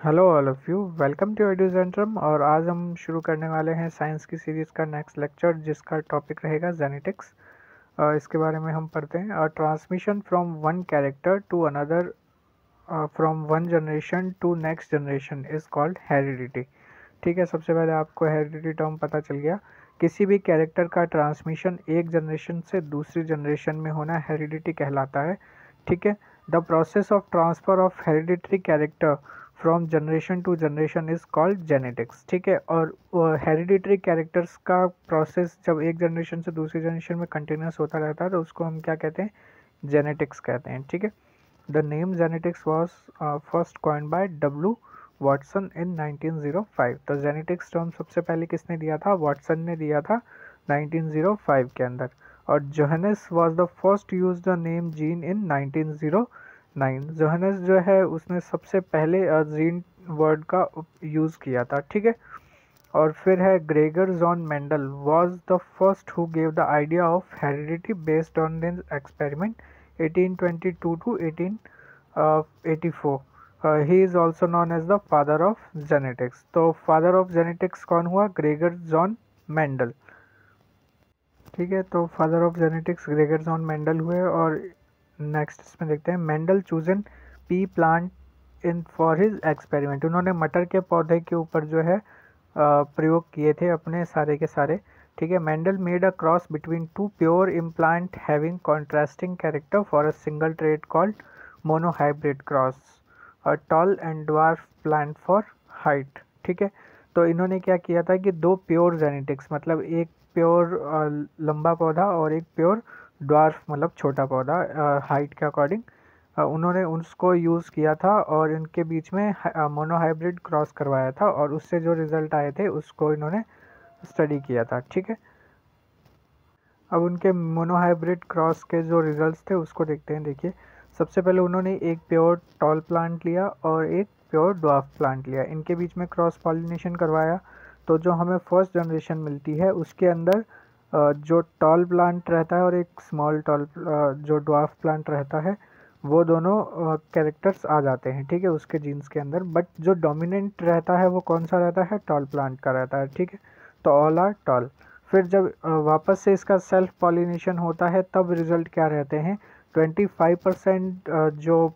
Hello all of you, welcome to Educentrum. और आज हम शुरू करने वाले हैं साइंस की सीरीज़ का नेक्स्ट लेक्चर, जिसका टॉपिक रहेगा जेनेटिक्स। इसके बारे में हम पढ़ते हैं। Transmission from one character to another from one generation to next generation is called heredity. ठीक है, सबसे पहले आपको हेरिडिटी टर्म पता चल गया। किसी भी कैरेक्टर का ट्रांसमिशन एक जनरेशन से दूसरी जनरेशन में होना हेरिडिटी कहलाता है। ठीक है, the process of transfer of hereditary character from generation to generation is called genetics. ठीक है, और हेरिडिटरी कैरेक्टर्स का प्रोसेस जब एक जनरेशन से दूसरी जनरेशन में कंटिन्यूस होता रहता है तो उसको हम क्या कहते हैं? जेनेटिक्स कहते हैं। ठीक है, the name genetics was first coined by W Watson in 1905। तो जेनेटिक्स टर्म सबसे पहले किसने दिया था? वाटसन ने दिया था 1905 के अंदर। और Johannes was the first use the name gene in 1909। Johannes जो है उसने सबसे पहले जीन वर्ड का यूज़ किया था। ठीक है, और फिर है Gregor John Mendel was the first who gave the idea of heredity based on this experiment 1822 to 1884। He is also known as the father of genetics. तो फादर ऑफ जेनेटिक्स कौन हुआ? Gregor John Mendel. ठीक है, तो father of genetics Gregor John Mendel हुए। और next इसमें देखते हैं, Mendel chosen pea plant in for his experiment. उन्होंने मटर के पौधे के ऊपर जो है प्रयोग किए थे अपने सारे के सारे। ठीक है, Mendel made a cross between two pure implant having contrasting character for a single trait called monohybrid cross, a tall and dwarf plant for height. ठीक है, तो इन्होंने क्या किया था कि दो प्योर जेनेटिक्स, मतलब एक प्योर लंबा पौधा और एक प्योर ड्वार्फ मतलब छोटा पौधा हाइट के अकॉर्डिंग, उन्होंने उसको यूज़ किया था और इनके बीच में मोनोहाइब्रिड क्रॉस करवाया था और उससे जो रिज़ल्ट आए थे उसको इन्होंने स्टडी किया था। ठीक है, अब उनके मोनोहाइब्रिड क्रॉस के जो रिजल्ट्स थे उसको देखते हैं। देखिए, सबसे पहले उन्होंने एक प्योर टॉल प्लांट लिया और एक प्योर ड्वार्फ प्लांट लिया, इनके बीच में क्रॉस पॉलिनेशन करवाया। तो जो हमें फर्स्ट जनरेशन मिलती है उसके अंदर जो टॉल प्लांट रहता है और एक स्मॉल जो ड्वार्फ प्लांट रहता है, वो दोनों कैरेक्टर्स आ जाते हैं। ठीक है, उसके जीन्स के अंदर। बट जो डोमिनेंट रहता है वो कौन सा रहता है? टॉल प्लांट का रहता है। ठीक है, तो ऑल आर टॉल। फिर जब वापस से इसका सेल्फ पॉलिनेशन होता है तब रिजल्ट क्या रहते हैं? 25% जो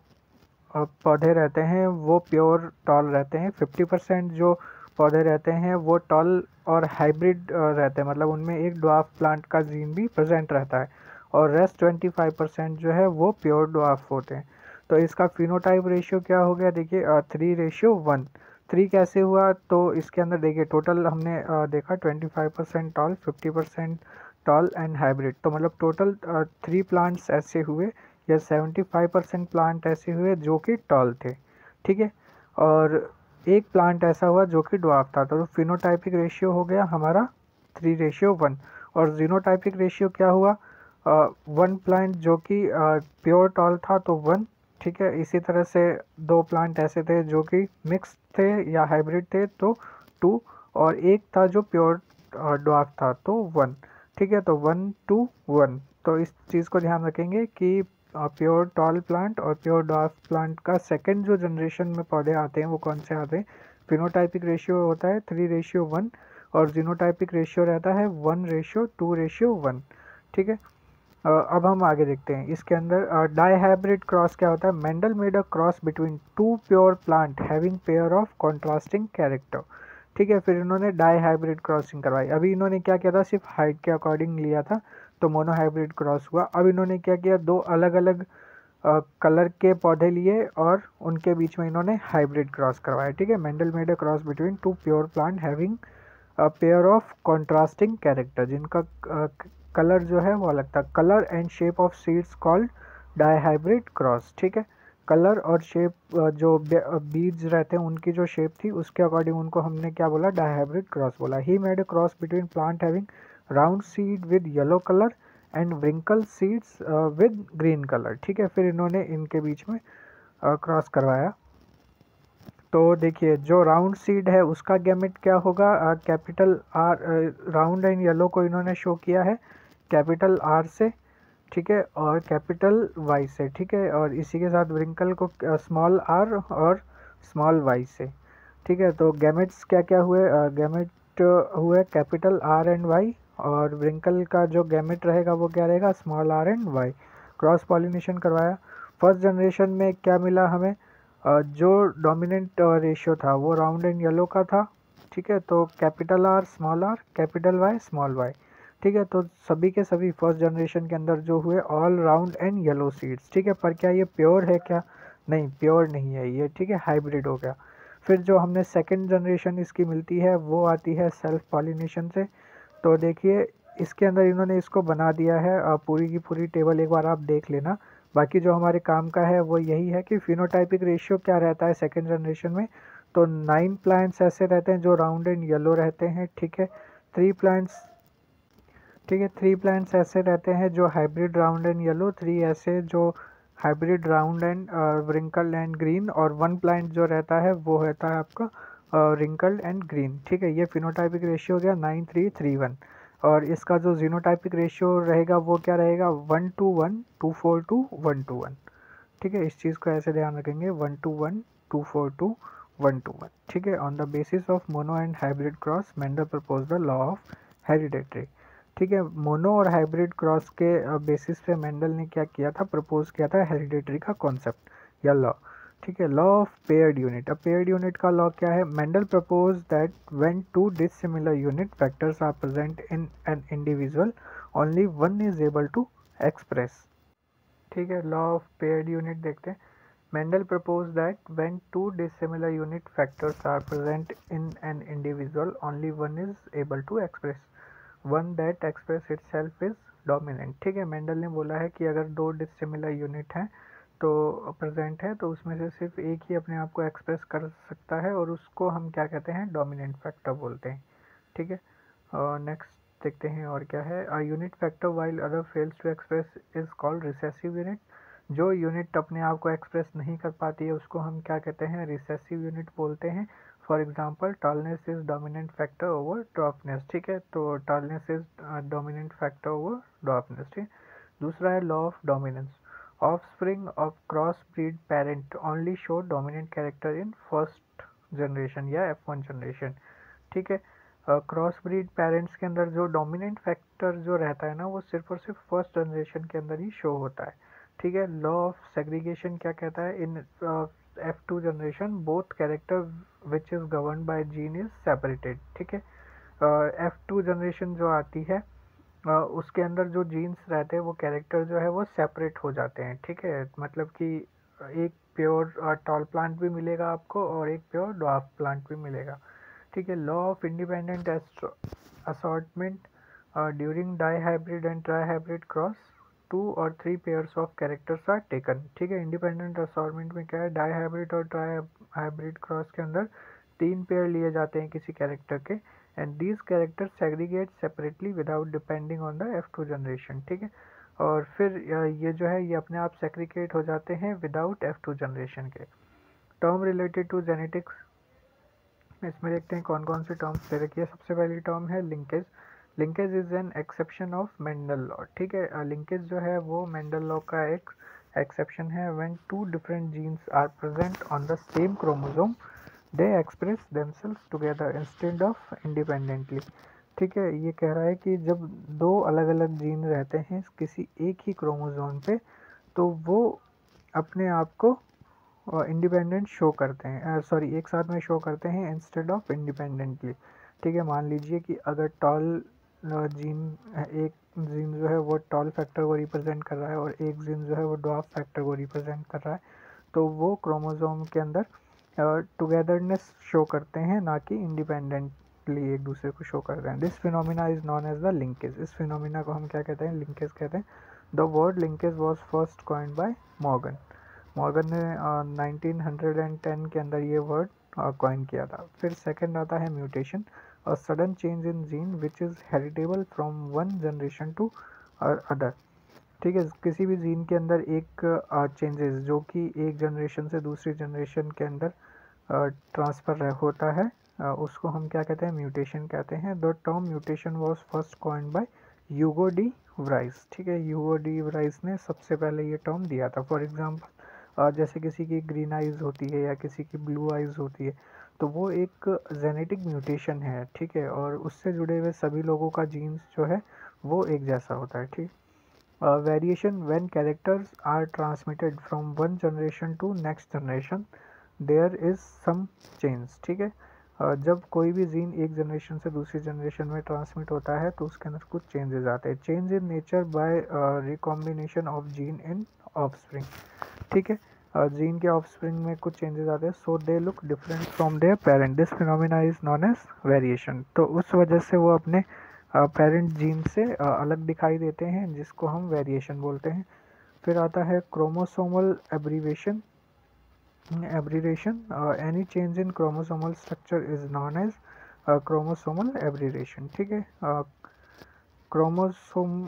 पौधे रहते हैं वो प्योर टॉल रहते हैं, 50% जो पौधे रहते हैं वो टॉल और हाइब्रिड रहते हैं, मतलब उनमें एक ड्वार्फ प्लांट का जीन भी प्रेजेंट रहता है, और रेस्ट 25% जो है वो प्योर ड्वार्फ होते हैं। तो इसका फिनोटाइप रेशियो क्या हो गया? देखिए 3:1। 3 कैसे हुआ? तो इसके अंदर देखिए टोटल हमने देखा 25% टॉल, 50% टॉल एंड हाइब्रिड, तो मतलब टोटल 3 प्लांट्स ऐसे हुए या 75% प्लांट ऐसे हुए जो कि टॉल थे। ठीक है, और एक प्लांट ऐसा हुआ जो कि ड्वार्फ था। तो फिनोटाइपिक रेशियो हो गया हमारा 3:1। और जीनोटाइपिक रेशियो क्या हुआ? 1 प्लांट जो कि प्योर टॉल था तो 1। ठीक है, इसी तरह से 2 प्लांट ऐसे थे जो कि मिक्स थे या हाइब्रिड थे तो 2, और एक था जो प्योर ड्वार्फ था तो 1। ठीक है, तो 1 to 1। तो इस चीज़ को ध्यान रखेंगे कि प्योर टॉल प्लांट और प्योर ड्वार्फ प्लांट का सेकंड जो जनरेशन में पौधे आते हैं वो कौन से आते हैं? फिनोटाइपिक रेशियो होता है 3:1 और जीनोटाइपिक रेशियो रहता है 1:2:1। ठीक है, अब हम आगे देखते हैं। इसके अंदर डाईहाइब्रिड क्रॉस क्या होता है? Mendel made a cross between two pure plant having pair of contrasting character. ठीक है, फिर इन्होंने डाईहाइब्रिड क्रॉसिंग करवाई। अभी इन्होंने क्या किया था? सिर्फ हाइट के अकॉर्डिंग लिया था तो मोनोहाइब्रिड क्रॉस हुआ। अब इन्होंने क्या किया? दो अलग अलग कलर के पौधे लिए और उनके बीच में इन्होंने हाइब्रिड क्रॉस करवाया। ठीक है, Mendel made a cross between two pure plant having a pair of contrasting character, जिनका कलर जो है वो अलग था। Colour and shape of seeds called dihybrid cross. ठीक है, कलर और शेप जो बीज रहते हैं उनकी जो शेप थी उसके अकॉर्डिंग उनको हमने क्या बोला? डाईहाइब्रिड क्रॉस बोला। He made a cross between plant having round seed with yellow colour and wrinkle seeds with green colour. ठीक है, फिर इन्होंने इनके बीच में क्रॉस करवाया। तो देखिए, जो राउंड सीड है उसका गैमेट क्या होगा? Capital R. Round and yellow को इन्होंने शो किया है कैपिटल आर से। ठीक है, और कैपिटल वाई से। ठीक है, और इसी के साथ व्रिंकल को स्मॉल आर और स्मॉल वाई से। ठीक है, तो गैमेट्स क्या क्या हुए, गैमेट हुए कैपिटल आर एंड वाई, और व्रिंकल का जो गैमेट रहेगा वो क्या रहेगा, small R and Y. Cross pollination करवाया। फर्स्ट जनरेशन में क्या मिला हमें, जो डोमिनेंट रेशियो था वो राउंड एंड येलो का था। ठीक है, तो capital R small R, capital Y small Y. ठीक है, तो सभी के सभी फर्स्ट जनरेशन के अंदर जो हुए all round and yellow seeds. ठीक है, पर क्या ये प्योर है क्या, नहीं प्योर नहीं है ये। ठीक है, हाइब्रिड हो गया। फिर जो हमने सेकंड जनरेशन इसकी मिलती है वो आती है सेल्फ पॉलिनेशन से। तो देखिए इसके अंदर इन्होंने इसको बना दिया है, पूरी की पूरी टेबल एक बार आप देख लेना। बाकी जो हमारे काम का है वो यही है कि फिनोटाइपिक रेशियो क्या रहता है सेकंड जनरेशन में। तो 9 प्लांट्स ऐसे रहते हैं जो राउंड एंड येलो रहते हैं। ठीक है, 3 प्लांट्स, ठीक है 3 प्लांट्स ऐसे रहते हैं जो हाइब्रिड राउंड एंड येलो, 3 ऐसे जो hybrid round and wrinkled and green, और 1 प्लांट जो रहता है वो रहता है आपका रिंकल्ड एंड ग्रीन। ठीक है, ये फिनोटाइपिक रेशियो हो गया 9:3:3:1। और इसका जो जीनोटाइपिक रेशियो रहेगा वो क्या रहेगा, 1:1, 2:4, 1:1। ठीक है, इस चीज़ को ऐसे ध्यान रखेंगे, 1:1, 2:4, 1:1। ठीक है, on the basis of mono and hybrid cross Mendel propose the law of hereditary. ठीक है, मोनो और हाइब्रिड क्रॉस के बेसिस पे मेंडल ने क्या किया था, प्रपोज किया था हेरिडेटरी का कॉन्सेप्ट या लॉ। ठीक है, लॉ ऑफ पेयर्ड यूनिट। अब पेयर्ड यूनिट का लॉ क्या है, Mendel propose that when two dissimilar unit factors are present in an individual only one is able to express. ठीक है, लॉ ऑफ पेयर्ड यूनिट देखते हैं। Mendel proposed that when two dissimilar unit factors are present in an individual, only one is able to express. One that express itself is dominant. ठीक है, Mendel ने बोला है कि अगर दो डिसिमिलर यूनिट हैं तो प्रेजेंट है तो उसमें से सिर्फ एक ही अपने आप को एक्सप्रेस कर सकता है, और उसको हम क्या कहते हैं, डोमिनेंट फैक्टर बोलते हैं। ठीक है, नेक्स्ट देखते हैं और क्या है, a unit factor while other fails to express is called recessive unit. जो यूनिट अपने आप को एक्सप्रेस नहीं कर पाती है उसको हम क्या कहते हैं, रिसेसिव यूनिट बोलते हैं। For example tallness is dominant factor over dropness. ठीक है, तो tallness is dominant factor over dropness. ठीक, दूसरा है law of dominance. Offspring of cross breed parent only show dominant character in first generation या F1 generation. ठीक है, cross breed parents के अंदर जो डोमिनेंट फैक्टर जो रहता है ना वो सिर्फ और सिर्फ फर्स्ट जनरेशन के अंदर ही शो होता है। ठीक है, लॉ ऑफ सेग्रीगेशन क्या कहता है, इन F2 generation both character which is govern by gene is separated. ठीक है, F2 जनरेशन जो आती है उसके अंदर जो जीन्स रहते हैं वो कैरेक्टर जो है वो सेपरेट हो जाते हैं। ठीक है, मतलब कि एक प्योर टॉल प्लांट भी मिलेगा आपको और एक प्योर ड्वार्फ प्लांट भी मिलेगा। ठीक है, law of independent assortment during dihybrid and trihybrid cross 2 और 3 pairs of characters are taken. ठीक है, इंडिपेंडेंट असॉर्टमेंट में क्या है, डाई हाइब्रिड और ट्राई हाइब्रिड क्रॉस के अंदर 3 पेयर लिए जाते हैं किसी कैरेक्टर के, and these characters segregate separately without depending on the F2 generation. ठीक है, और फिर ये जो है ये अपने आप सेग्रीगेट हो जाते हैं विदाउट F2 जनरेशन के। टर्म रिलेटेड टू जेनेटिक्स, इसमें देखते हैं कौन कौन सी टर्म्स दे रखी है। सबसे पहली टर्म है linkage. Linkage is an exception of Mendel law. ठीक है, लिंकेज जो है वो मेंडल लॉ का एक एक्सेप्शन है। When two different genes are present on the same chromosome they express themselves together instead of independently. ठीक है, ये कह रहा है कि जब दो अलग अलग जीन रहते हैं किसी एक ही क्रोमोसोम पे तो वो अपने आप को इंडिपेंडेंट शो करते हैं, सॉरी एक साथ में शो करते हैं इंस्टेड ऑफ इंडिपेंडेंटली। ठीक है, मान लीजिए कि अगर टॉल जीन, एक जीन जो है वो टॉल फैक्टर को रिप्रेजेंट कर रहा है और एक जीन जो है वो ड्वार्फ फैक्टर को रिप्रेजेंट कर रहा है, तो वो क्रोमोसोम के अंदर टुगेदरनेस शो करते हैं, ना कि इंडिपेंडेंटली एक दूसरे को शो करते हैं। This phenomena is known as the linkage. इस फिनोमिना को हम क्या कहते हैं, लिंकेज कहते हैं। The word linkage was first coined by Morgan. Morgan ने 1910 के अंदर ये वर्ड कॉइन किया था। फिर सेकंड आता है mutation, a sudden change in gene which is heritable from one generation to other. ठीक है, किसी भी जीन के अंदर एक चेंजेस जो कि एक जनरेशन से दूसरी जनरेशन के अंदर ट्रांसफ़र होता है, उसको हम क्या कहते हैं, म्यूटेशन कहते हैं। The term mutation was first coined bye Hugo de Vries. ठीक है, ह्यूगो डी व्राइस ने सबसे पहले ये टर्म दिया था। फॉर एग्जांपल जैसे किसी की ग्रीन आइज़ होती है या किसी की ब्लू आइज़ होती है, तो वो एक जेनेटिक म्यूटेशन है, ठीक है, और उससे जुड़े हुए सभी लोगों का जीन्स जो है वो एक जैसा होता है, ठीक। Variation when characters are transmitted from one generation to next generation there is some change, ठीक है। जब कोई भी जीन एक जनरेशन से दूसरी जनरेशन में ट्रांसमिट होता है तो उसके अंदर कुछ चेंजेस आते हैं। Change in nature by recombination of gene in offspring, ठीक है। जीन के ऑफस्प्रिंग में कुछ चेंजेस आते हैं, so they look different from their parent, this phenomena is known as variation. तो उस वजह से वो अपने पेरेंट जीन से अलग दिखाई देते हैं, जिसको हम वेरिएशन बोलते हैं। फिर आता है chromosomal abbreviation, aberration. Any change in chromosomal structure is known as chromosomal aberration, ठीक है। क्रोमोसोम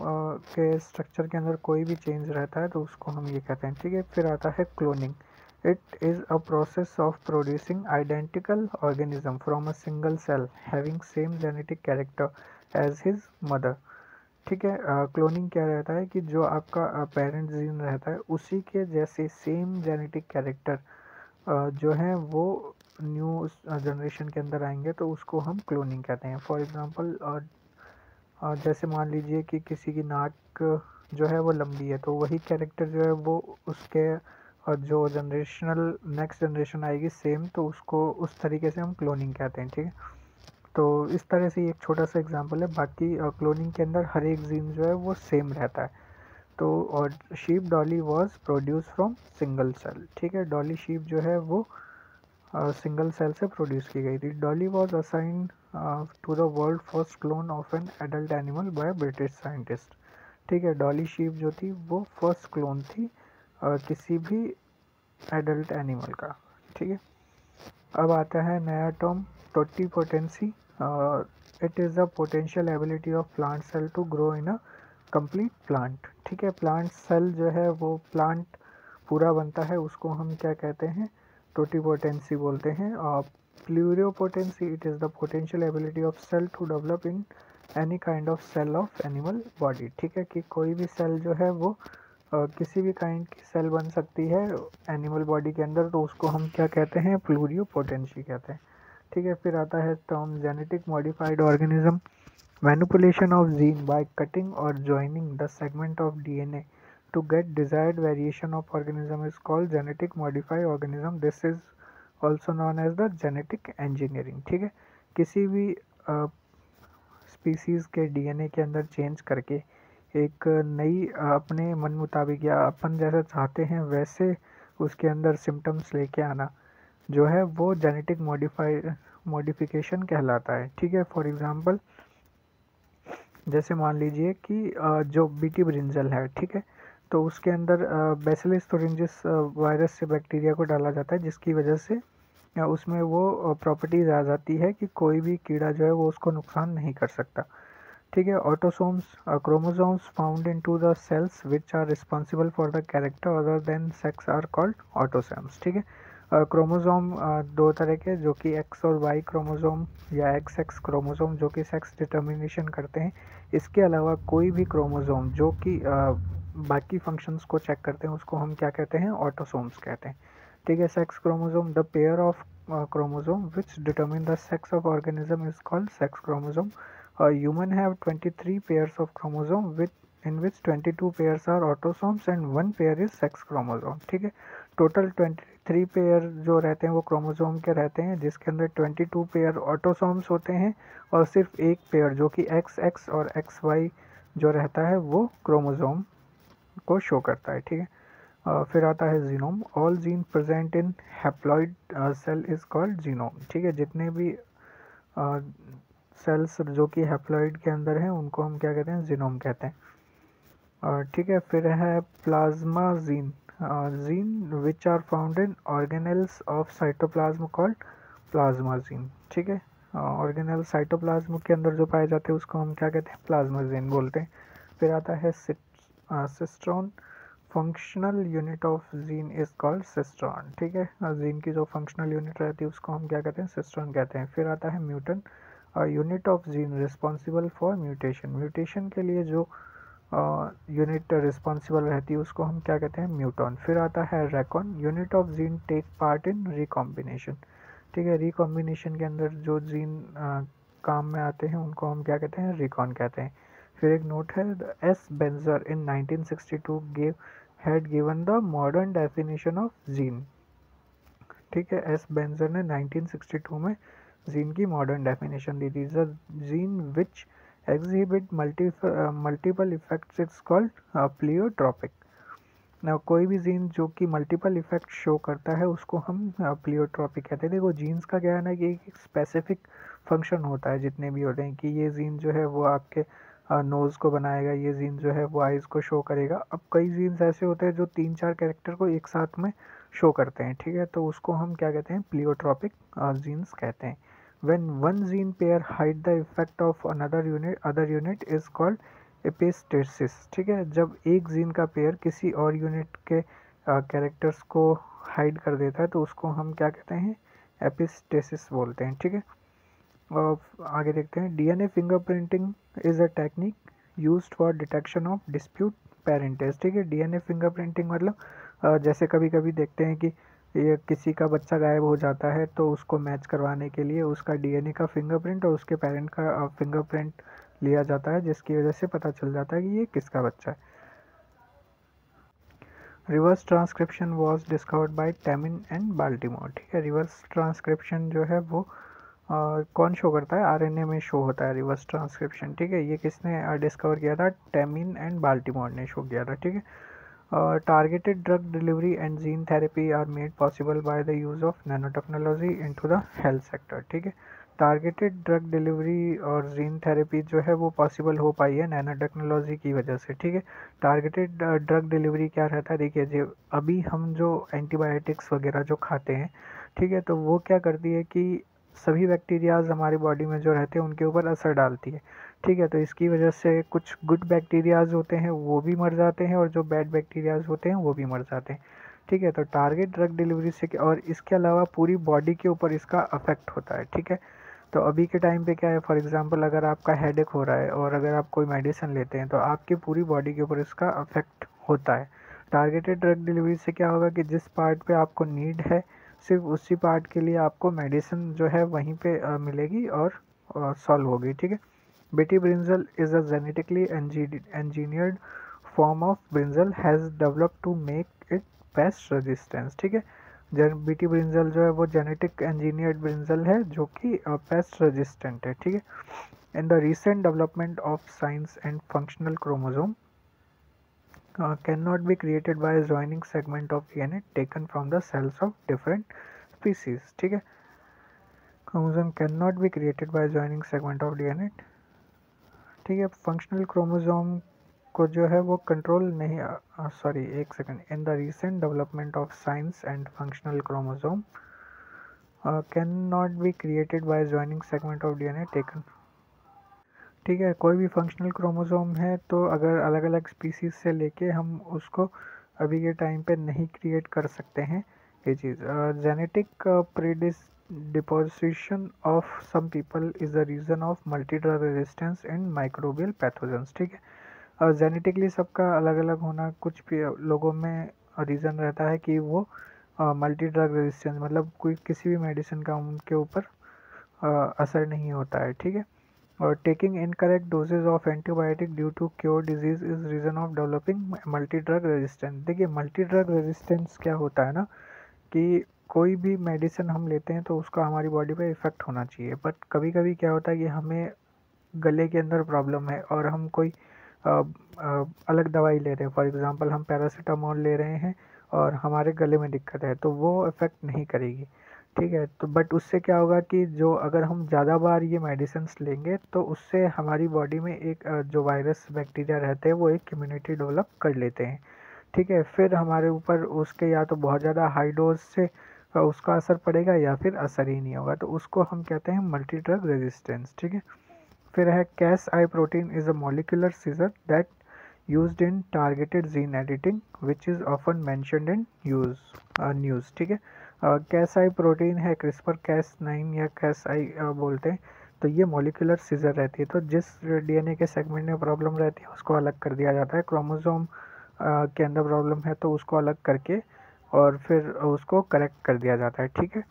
के स्ट्रक्चर के अंदर कोई भी चेंज रहता है तो उसको हम ये कहते हैं, ठीक है। फिर आता है cloning, it is a process of producing identical organism from a single cell having same genetic character as his mother, ठीक है। क्लोनिंग क्या रहता है कि जो आपका पेरेंट जीन रहता है उसी के जैसे सेम जेनेटिक कैरेक्टर जो है वो न्यू जनरेशन के अंदर आएंगे तो उसको हम क्लोनिंग कहते हैं। फॉर एग्जांपल जैसे मान लीजिए कि किसी की नाक जो है वो लंबी है, तो वही कैरेक्टर जो है वो उसके जो जनरेशनल नेक्स्ट जनरेशन आएगी सेम, तो उसको उस तरीके से हम क्लोनिंग कहते हैं, ठीक है। तो इस तरह से एक छोटा सा एग्जांपल है। बाकी क्लोनिंग के अंदर हर एक जीन जो है वो सेम रहता है। तो और sheep Dolly was produce from single cell, ठीक है। डॉली शीप जो है वो सिंगल सेल से प्रोड्यूस की गई थी। Dolly was assigned to the world first clone of an adult animal by British scientist, ठीक है। डॉली शीप जो थी वो फर्स्ट क्लोन थी किसी भी एडल्ट एनिमल का, ठीक है। अब आता है नया term totipotency. It is a potential ability of plant cell to grow in a complete plant, ठीक है। प्लांट सेल जो है वो प्लांट पूरा बनता है, उसको हम क्या कहते हैं, टोटीपोटेंसी बोलते हैं। और pluripotency, it is the potential ability of cell to develop in any kind of cell of animal body, ठीक है। कि कोई भी सेल जो है वो किसी भी काइंड की सेल बन सकती है एनिमल बॉडी के अंदर, तो उसको हम क्या कहते हैं, प्लूरियोपोटेंसी कहते हैं, ठीक है। फिर आता है term genetic modified organism. Manipulation of gene by cutting or joining the segment of DNA to get desired variation of organism is called genetic modified organism. This is also known as the genetic engineering, ठीक है। किसी भी species के DNA के अंदर change करके एक नई अपने मन मुताबिक या अपन जैसा चाहते हैं वैसे उसके अंदर सिम्टम्स लेके आना जो है वो जेनेटिक मॉडिफिकेशन कहलाता है, ठीक है। फॉर एग्जांपल जैसे मान लीजिए कि जो बीटी ब्रिंजल है, ठीक है, तो उसके अंदर बैसिलस थोरिंजिस वायरस से बैक्टीरिया को डाला जाता है, जिसकी वजह से उसमें वो प्रॉपर्टीज आ जाती है कि कोई भी कीड़ा जो है वो उसको नुकसान नहीं कर सकता, ठीक है। Autosomes, chromosomes found into the cells which are responsible for the character other then sex are called autosomes, ठीक है। क्रोमोसोम दो तरह के, जो कि एक्स और वाई क्रोमोसोम या एक्स एक्स क्रोमोसोम जो कि सेक्स डिटर्मिनेशन करते हैं। इसके अलावा कोई भी क्रोमोसोम जो कि बाकी फंक्शंस को चेक करते हैं उसको हम क्या कहते हैं, ऑटोसोम्स कहते हैं, ठीक है। Sex chromosome, the pair of chromosome which determine the sex of organism is called sex chromosome. Human have 23 pairs of chromosome with in which 22 pairs are autosomes and 1 pair is sex chromosome, ठीक है। Total 23 pair जो रहते हैं वो chromosome के रहते हैं, जिसके अंदर 22 पेयर ऑटोसोम्स होते हैं और सिर्फ एक पेयर जो कि एक्स एक्स और एक्स वाई जो रहता है वो क्रोमोसोम को शो करता है, ठीक है। फिर आता है genome. All gene present in haploid cell is called genome, ठीक है। जितने भी सेल्स जो कि हैप्लॉइड के अंदर हैं उनको हम क्या कहते हैं, जीनोम कहते हैं, ठीक है। फिर है plasma gene, gene which are found in organelles of cytoplasm called plasma gene, ठीक है। ऑर्गेनेल साइटोप्लाज्म के अंदर जो पाए जाते हैं उसको हम क्या कहते हैं, प्लाज्मा जीन बोलते हैं। फिर आता है cistron, functional unit of gene is called cistron, ठीक है। जीन की जो फंक्शनल यूनिट रहती है उसको हम क्या कहते हैं, सिस्ट्रॉन कहते हैं। फिर आता है muton, unit of gene responsible for mutation, mutation के लिए जो यूनिट रिस्पॉन्सिबल रहती है उसको हम क्या कहते हैं, म्यूटॉन। फिर आता है recon, unit of gene take part in recombination, ठीक है। रिकॉम्बिनेशन के अंदर जो जीन काम में आते हैं उनको हम क्या कहते हैं, रिकॉन कहते हैं। फिर एक नोट है, S Berger in 1962 had given the modern definition of gene. ठीक है, एस बेंजर ने 1962 में जीन की मॉडर्न डेफिनेशन दी थी। The gene which exhibit multiple effects it's called pleiotropic. ना कोई भी जीन जो कि मल्टीपल इफेक्ट शो करता है उसको हम प्लियोट्रॉपिक कहते हैं। देखो जीन्स का क्या है ना कि एक स्पेसिफिक फंक्शन होता है जितने भी होते हैं, कि ये जीन जो है वो आपके नोज़ को बनाएगा, ये जीन जो है वो आइज़ को शो करेगा। अब कई जीन्स ऐसे होते हैं जो 3-4 कैरेक्टर को एक साथ में शो करते हैं। ठीक है, तो उसको हम क्या कहते हैं, प्लियोट्रॉपिक जीन्स कहते हैं। when one gene pair hide the effect of another unit is called epistasis. ठीक है, जब एक जीन का पेयर किसी और यूनिट के कैरेक्टर्स को हाइड कर देता है तो उसको हम क्या कहते हैं, एपिस्टेसिस बोलते हैं। ठीक है, और आगे देखते हैं, DNA fingerprinting is a technique used for detection of dispute parentage. ठीक है, डीएनए फिंगरप्रिंटिंग मतलब जैसे कभी कभी देखते हैं कि ये किसी का बच्चा गायब हो जाता है तो उसको मैच करवाने के लिए उसका डीएनए का फिंगरप्रिंट और उसके पेरेंट का फिंगरप्रिंट लिया जाता है, जिसकी वजह से पता चल जाता है कि ये किसका बच्चा है। Reverse transcription was discovered by Temin and Baltimore. ठीक है, रिवर्स ट्रांसक्रिप्शन जो है वो कौन शो करता है, आरएनए में शो होता है रिवर्स ट्रांसक्रिप्शन। ठीक है, ये किसने डिस्कवर किया था, टेमिन एंड बाल्टीमोर ने शो किया था। ठीक है, targeted drug delivery and gene therapy are made possible by the use of nanotechnology into the health sector। ठीक है, टारगेटेड ड्रग डिलीवरी और जीन थेरेपी जो है वो पॉसिबल हो पाई है नैनो टेक्नोलॉजी की वजह से। ठीक है, टारगेटेड ड्रग डिलीवरी क्या रहता है, देखिए जो अभी हम जो एंटीबायोटिक्स वगैरह जो खाते हैं, ठीक है, तो वो क्या करती है कि सभी बैक्टीरियाज हमारी बॉडी में जो रहते हैं उनके ऊपर असर डालती है। ठीक है, तो इसकी वजह से कुछ गुड बैक्टीरियाज होते हैं वो भी मर जाते हैं और जो बैड बैक्टीरियाज होते हैं वो भी मर जाते हैं। ठीक है, तो टारगेट ड्रग डिलीवरी से और इसके अलावा पूरी बॉडी के ऊपर इसका अफेक्ट होता है। ठीक है, तो अभी के टाइम पे क्या है, फॉर एग्जांपल अगर आपका हेडेक हो रहा है और अगर आप कोई मेडिसिन लेते हैं तो आपकी पूरी बॉडी के ऊपर इसका अफेक्ट होता है। टारगेटेड ड्रग डिलीवरी से क्या होगा कि जिस पार्ट पे आपको नीड है सिर्फ उसी पार्ट के लिए आपको मेडिसिन जो है वहीं पे मिलेगी और सॉल्व होगी। ठीक है, BT brinjal is a genetically engineered form of brinjal has developed to make it pest resistance. ठीक है, बीटी ब्रिंजल जो है वो जेनेटिक इंजीनियर्ड ब्रिंजल है जो कि पेस्ट रेजिस्टेंट है। ठीक है, in the recent development of science and functional chromosome can not be created by joining segment of DNA taken from the cells of different species. ठीक है, chromosome can not be created by joining segment of DNA. ठीक है, functional chromosome को जो है वो control नहीं, sorry एक second, in the recent development of science and functional chromosome can not be created by joining segment of DNA taken. ठीक है, कोई भी फंक्शनल क्रोमोसोम है तो अगर अलग अलग स्पीसीज से लेके हम उसको अभी के टाइम पे नहीं क्रिएट कर सकते हैं ये चीज़। Genetic deposition of some people is the reason of multi drug resistance in microbial pathogens. ठीक है, जेनेटिकली सबका अलग अलग होना कुछ भी लोगों में रीज़न रहता है कि वो मल्टी ड्रग रेजिस्टेंस मतलब कोई किसी भी मेडिसिन का उनके ऊपर असर नहीं होता है। ठीक है, और taking incorrect dosages of antibiotic due to cure disease is reason of developing multi drug resistance. देखिए मल्टी ड्रग रेजिस्टेंस क्या होता है ना कि कोई भी मेडिसिन हम लेते हैं तो उसका हमारी बॉडी पे इफ़ेक्ट होना चाहिए, बट कभी कभी क्या होता है कि हमें गले के अंदर प्रॉब्लम है और हम कोई अलग दवाई ले रहे हैं, फॉर एग्जांपल हम पैरासीटामोल ले रहे हैं और हमारे गले में दिक्कत है तो वो इफ़ेक्ट नहीं करेगी। ठीक है, तो बट उससे क्या होगा कि जो अगर हम ज़्यादा बार ये मेडिसिन्स लेंगे तो उससे हमारी बॉडी में एक जो वायरस बैक्टीरिया रहते हैं वो एक इम्यूनिटी डेवलप कर लेते हैं। ठीक है, फिर हमारे ऊपर उसके या तो बहुत ज़्यादा हाई डोज से उसका असर पड़ेगा या फिर असर ही नहीं होगा, तो उसको हम कहते हैं मल्टी ड्रग रेजिस्टेंस। ठीक है, फिर है Cas I protein is a molecular scissor that used in targeted gene editing which is often mentioned in news. ठीक है, कैस आई प्रोटीन है, क्रिस्पर कैस 9 या कैस आई बोलते हैं, तो ये मॉलिक्यूलर सीजर रहती है, तो जिस डीएनए के सेगमेंट में प्रॉब्लम रहती है उसको अलग कर दिया जाता है। क्रोमोसोम के अंदर प्रॉब्लम है तो उसको अलग करके और फिर उसको करेक्ट कर दिया जाता है। ठीक है,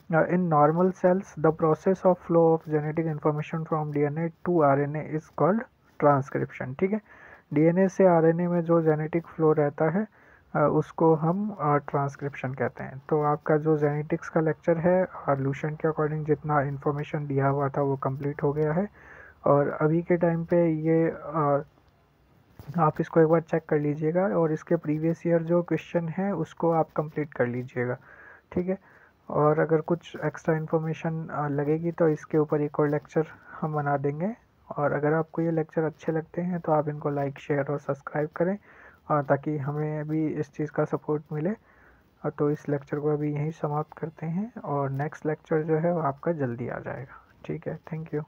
In normal cells, the process of flow of genetic information from DNA to RNA is called transcription. ठीक है, डीएनए से आरएनए में जो जेनेटिक फ्लो रहता है उसको हम ट्रांसक्रिप्शन कहते हैं। तो आपका जो जेनेटिक्स का लेक्चर है लूसेंट के अकॉर्डिंग जितना इन्फॉर्मेशन दिया हुआ था वो कंप्लीट हो गया है, और अभी के टाइम पे ये आप इसको एक बार चेक कर लीजिएगा और इसके प्रीवियस ईयर जो क्वेश्चन है उसको आप कंप्लीट कर लीजिएगा। ठीक है, और अगर कुछ एक्स्ट्रा इन्फॉर्मेशन लगेगी तो इसके ऊपर एक और लेक्चर हम बना देंगे। और अगर आपको ये लेक्चर अच्छे लगते हैं तो आप इनको लाइक शेयर और सब्सक्राइब करें, ताकि हमें भी इस चीज़ का सपोर्ट मिले। तो इस लेक्चर को अभी यहीं समाप्त करते हैं और नेक्स्ट लेक्चर जो है वो आपका जल्दी आ जाएगा। ठीक है, थैंक यू।